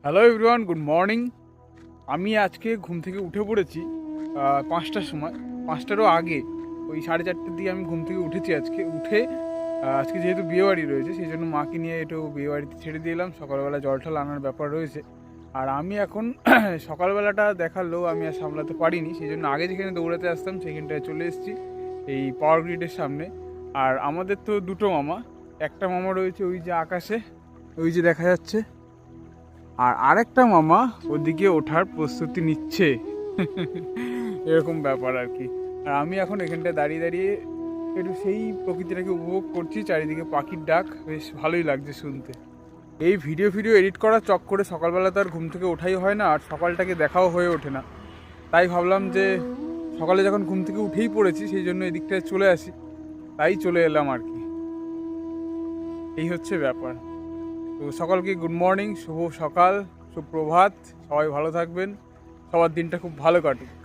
Hello everyone, good morning. আমি আজকে ঘুম থেকে উঠে পড়েছি 5টার সময়, 5টারও আগে, ওই 4:30টার দিকে আমি ঘুম থেকে উঠেছি। উঠে আজকে যেহেতু বিয়েবাড়ি রয়েছে সেই জন্য মাকে নিয়ে একটু বিয়েবাড়িতে ছেড়ে দিয়ে এলাম। সকালবেলা জল টল আনার ব্যাপার রয়েছে। আর আমি এখন সকালবেলাটা দেখালেও আমি আর সামলাতে পারিনি, সেই জন্য আগে যেখানে দৌড়াতে আসতাম সেখানটায় চলে এসেছি, এই পাওয়ার গ্রিডের সামনে। আর আমাদের তো দুটো মামা, একটা মামা রয়েছে ওই যে আকাশে, ওই যে দেখা যাচ্ছে, আর আরেকটা মামা ওদিকে ওঠার প্রস্তুতি নিচ্ছে। এরকম ব্যাপার আর কি। আর আমি এখন এখানটায় দাঁড়িয়ে দাঁড়িয়ে একটু সেই প্রকৃতিটাকে উপভোগ করছি। চারিদিকে পাখির ডাক, বেশ ভালোই লাগছে শুনতে। এই ভিডিও এডিট করার চক্করে সকালবেলা তো আর ঘুম থেকে ওঠাই হয় না, আর সকালটাকে দেখাও হয়ে ওঠে না। তাই ভাবলাম যে সকালে যখন ঘুম থেকে উঠেই পড়েছি সেই জন্য এদিকটায় চলে আসি, তাই চলে এলাম আর কি। এই হচ্ছে ব্যাপার। তো সকলকে গুড মর্নিং, শুভ সকাল, সুপ্রভাত। সবাই ভালো থাকবেন, সবার দিনটা খুব ভালো কাটুক।